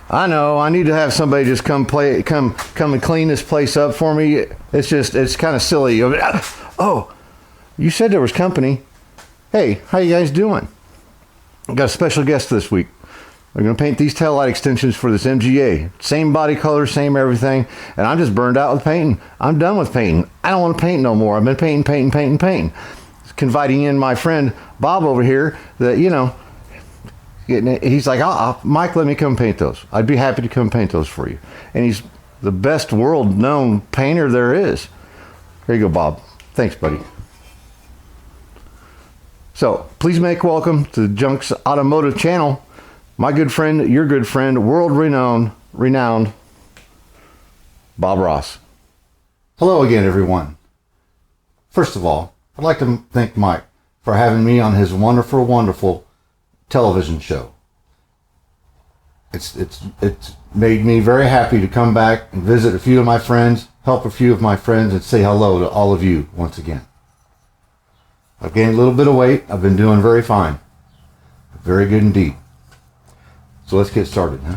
I know. I need to have somebody just come and clean this place up for me. It's kind of silly. Oh, you said there was company. Hey, how you guys doing? I got a special guest this week. We're going to paint these taillight extensions for this MGA. Same body color, same everything. And I'm just burned out with painting. I'm done with painting. I don't want to paint no more. I've been painting. Confiding in my friend Bob over here that, you know, he's like, Mike, let me come paint those. I'd be happy to come paint those for you. And he's the best world-known painter there is. Here you go, Bob. Thanks, buddy. So, please make welcome to the Junk's Automotive channel, my good friend, your good friend, world-renowned Bob Ross. Hello again, everyone. First of all, I'd like to thank Mike for having me on his wonderful television show. It's made me very happy to come back and visit a few of my friends, help a few of my friends, and say hello to all of you once again. I've gained a little bit of weight. I've been doing very fine. Very good indeed. So let's get started, huh?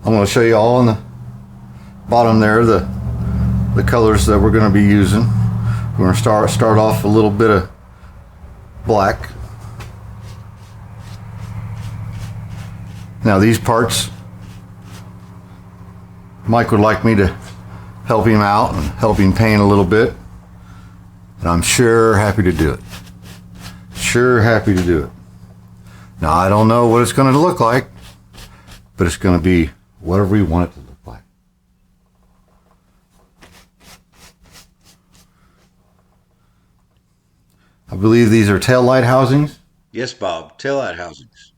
I'm going to show you all on the bottom there the colors that we're going to be using. We're going to start off a little bit of black. Now these parts, Mike would like me to help him out and help him paint a little bit. And I'm sure happy to do it. Sure happy to do it. Now I don't know what it's going to look like, but it's going to be whatever we want it to look like. I believe these are taillight housings. Yes, Bob, taillight housings.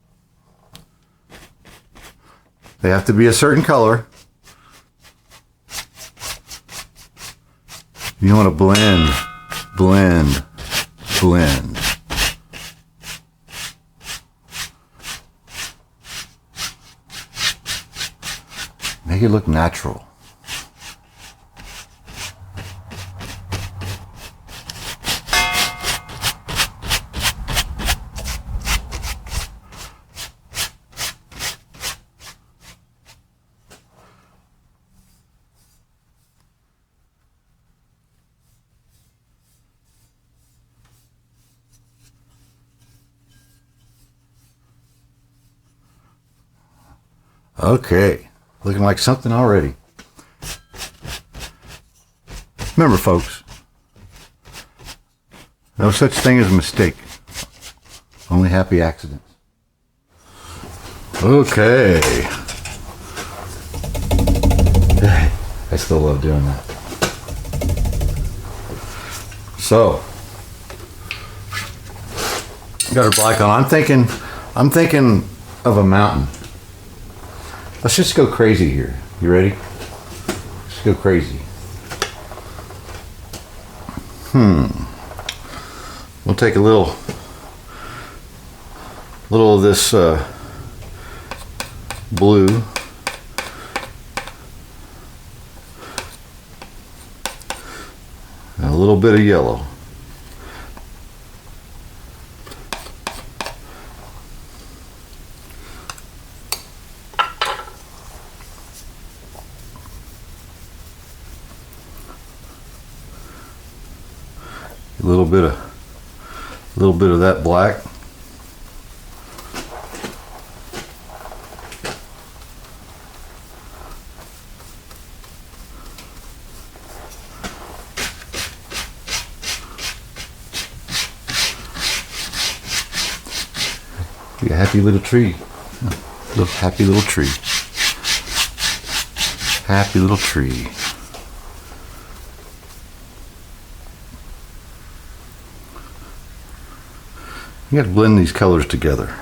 They have to be a certain color. You want to blend. Make it look natural. Okay, looking like something already. Remember, folks, no such thing as a mistake. Only happy accidents. Okay. I still love doing that. So, got our black on. I'm thinking of a mountain. Let's just go crazy here. You ready? Let's go crazy. We'll take a little of this blue. And a little bit of yellow. A little bit of that black. Be a happy little tree. Happy little tree. Happy little tree. You got to blend these colors together.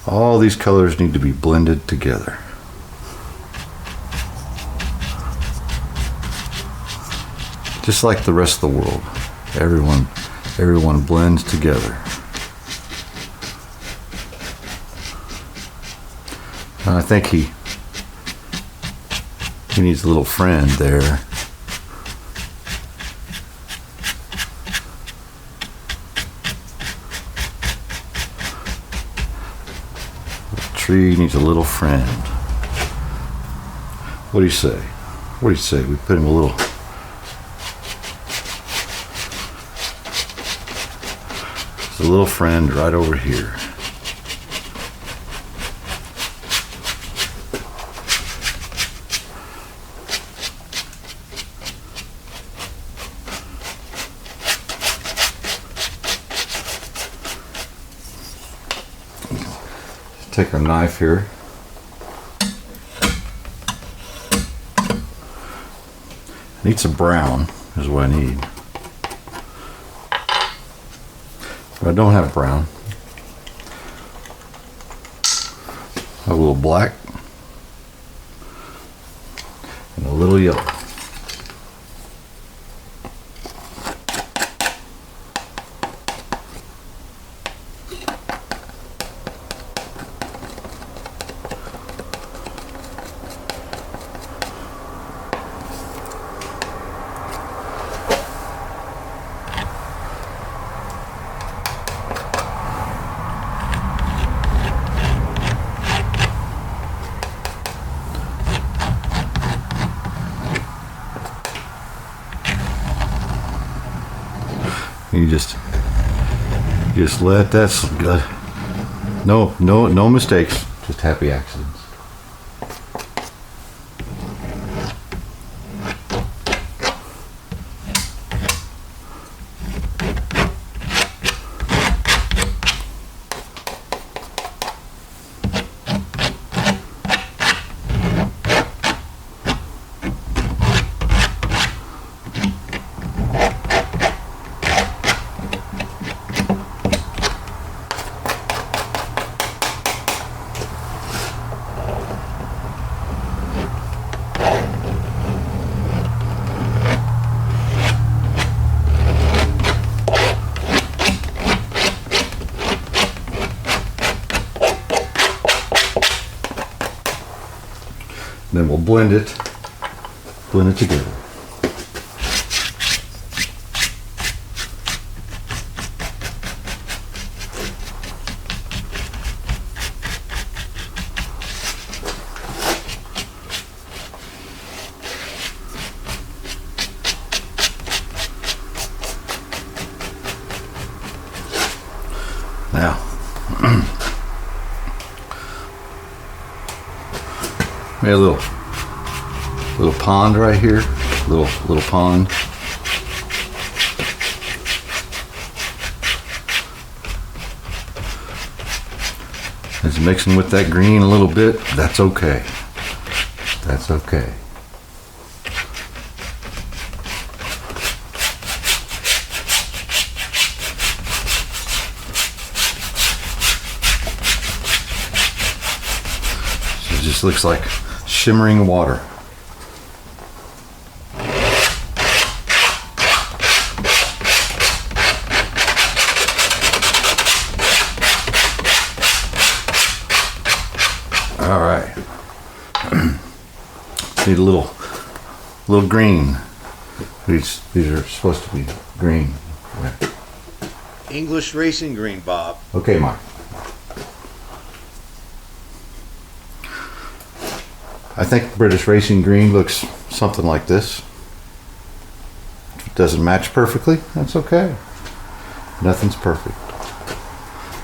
All these colors need to be blended together. Just like the rest of the world. Everyone blends together. And I think he needs a little friend there. tree needs a little friend. What do you say? What do you say? We put him a little. There's a little friend right over here. Take our knife here. I need some brown is what I need. But I don't have brown. I have a little black and a little yellow. You just let that slide. No mistakes, just happy accidents. Then we'll blend it together. Now, we have a little pond right here, little pond. It's mixing with that green a little bit. That's okay. That's okay. So it just looks like shimmering water. All right. Need a little green. These are supposed to be green. English racing green, Bob. Okay, Mike. I think British racing green looks something like this. If it doesn't match perfectly, that's okay. Nothing's perfect.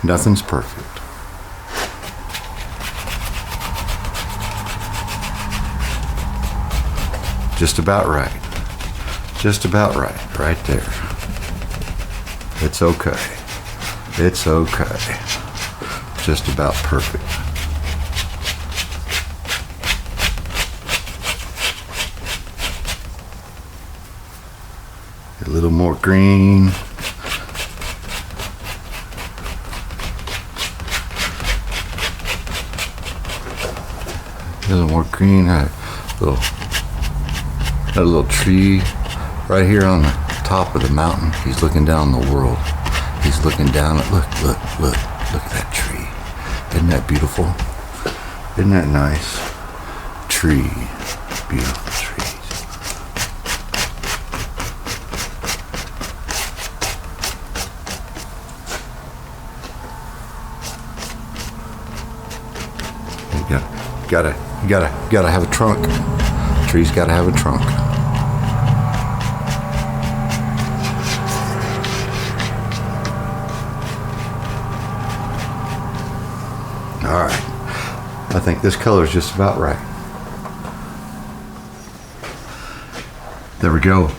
Nothing's perfect. Just about right. Just about right. Right there. It's okay. It's okay. Just about perfect. A little more green. A little more green. Got a little tree right here on the top of the mountain. He's looking down the world. He's looking down at, look at that tree. Isn't that beautiful? Isn't that nice? Tree, beautiful trees. Gotta have a trunk. Trees gotta have a trunk. All right. I think this color is just about right. There we go.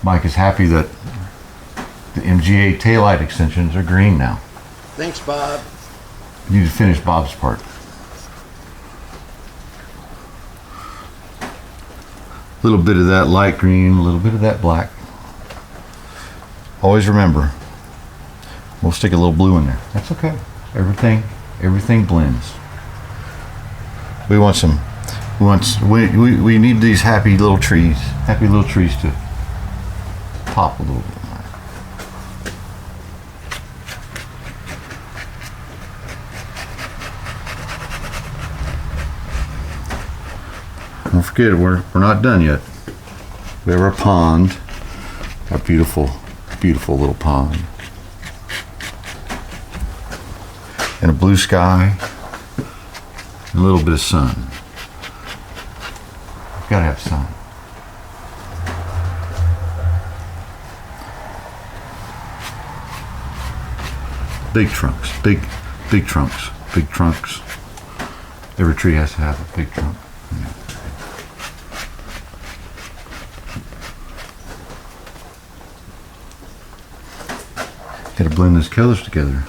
Mike is happy that the MGA taillight extensions are green now. Thanks, Bob. You need to finish Bob's part. A little bit of that light green, a little bit of that black. Always remember, we'll stick a little blue in there. That's okay. Everything blends. We need these happy little trees to pop a little bit. Don't forget, we're not done yet. We have our pond, our beautiful little pond, and a blue sky, and a little bit of sun. We've got to have sun. Big trunks, big trunks. Every tree has to have a big trunk. Yeah. Got to blend those colors together,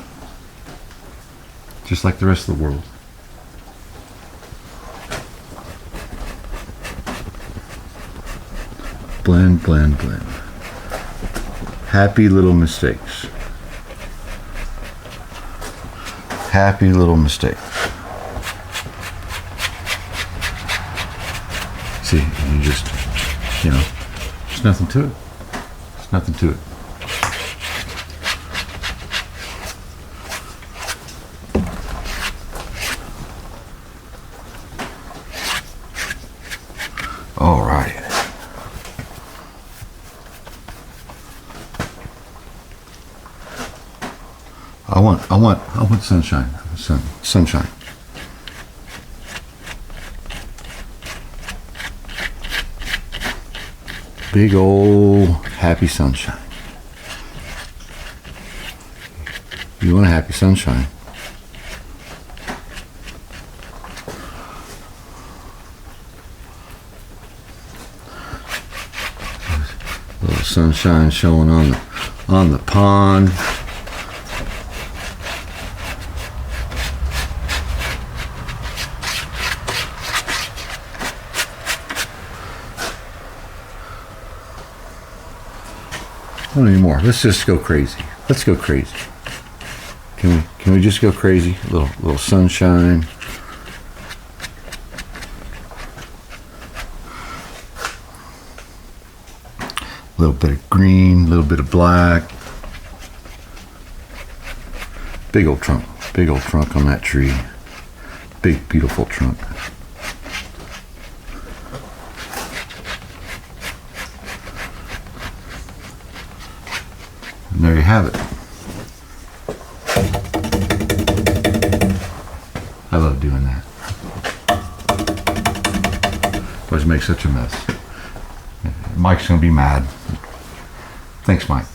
just like the rest of the world. Blend, blend, blend. Happy little mistakes. Happy little mistakes. See, you just, there's nothing to it. There's nothing to it. All right. I want sunshine. Sunshine. Big old happy sunshine. You want a happy sunshine. A little sunshine showing on the pond. Not anymore. Let's just go crazy. Let's go crazy. Can we just go crazy? A little sunshine. A little bit of green, a little bit of black. Big old trunk on that tree. Big, beautiful trunk. And there you have it. I love doing that. Always make such a mess. Mike's gonna be mad. Thanks, Mike.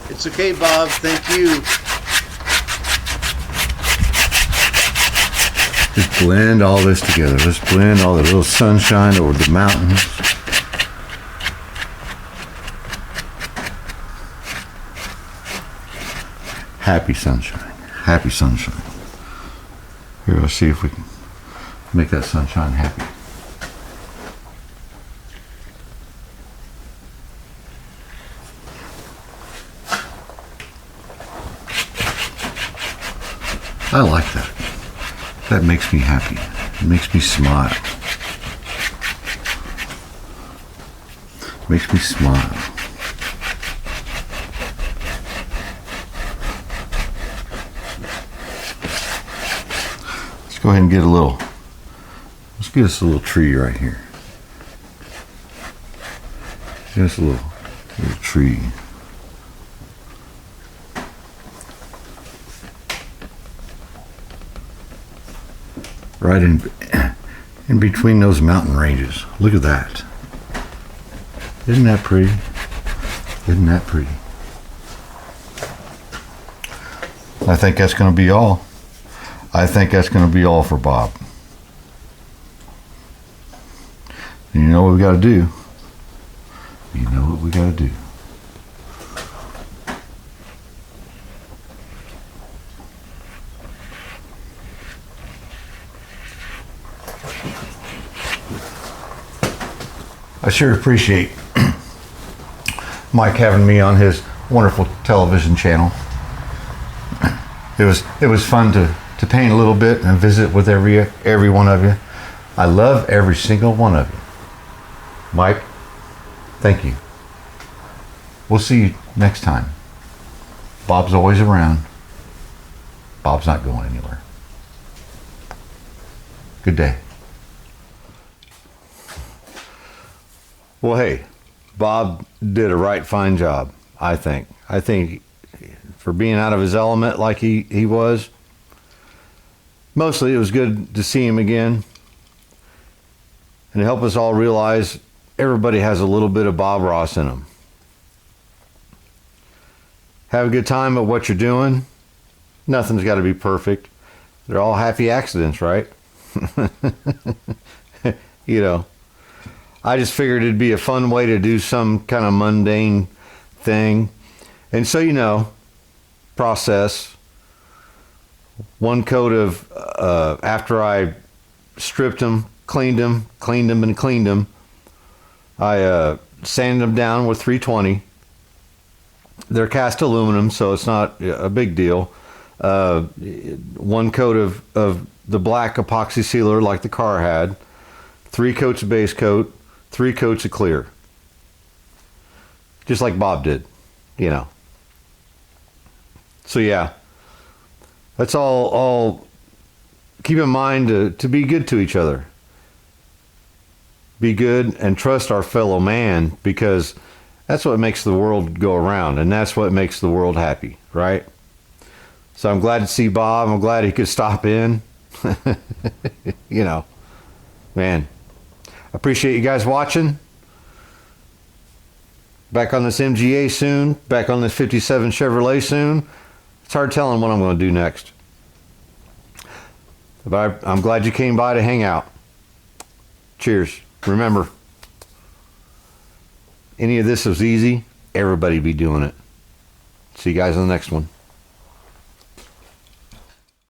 It's okay, Bob. Thank you. Just blend all this together. Let's blend all the little sunshine over the mountains. Happy sunshine. Happy sunshine. Here, let's see if we can make that sunshine happy. I like that. That makes me happy. It makes me smile. Makes me smile. Let's go ahead and get let's get us a little tree right here. Just a little tree. right in between those mountain ranges. Look at that. Isn't that pretty? Isn't that pretty? I think that's going to be all. I think that's going to be all for Bob. And you know what we got to do? You know what we got to do. I sure appreciate Mike having me on his wonderful television channel. It was fun to paint a little bit and visit with every one of you. I love every single one of you. Mike, thank you. We'll see you next time. Bob's always around. Bob's not going anywhere. Good day. Well, hey, Bob did a right fine job, I think. I think for being out of his element like he was, mostly it was good to see him again and to help us all realize everybody has a little bit of Bob Ross in them. Have a good time at what you're doing. Nothing's got to be perfect. They're all happy accidents, right? You know. I just figured it'd be a fun way to do some kind of mundane thing. And so, you know, process. One coat of, after I stripped them, cleaned them, I sanded them down with 320. They're cast aluminum, so it's not a big deal. One coat of the black epoxy sealer like the car had. 3 coats of base coat. 3 coats of clear. Just like Bob did, you know. So yeah, let's all keep in mind to be good to each other. Be good and trust our fellow man, because that's what makes the world go around, and that's what makes the world happy, right? So I'm glad to see Bob. I'm glad he could stop in. You know, man. Appreciate you guys watching. Back on this MGA soon. Back on this 57 Chevrolet soon. It's hard telling what I'm going to do next. But I'm glad you came by to hang out. Cheers. Remember, any of this was easy, everybody be doing it. See you guys on the next one.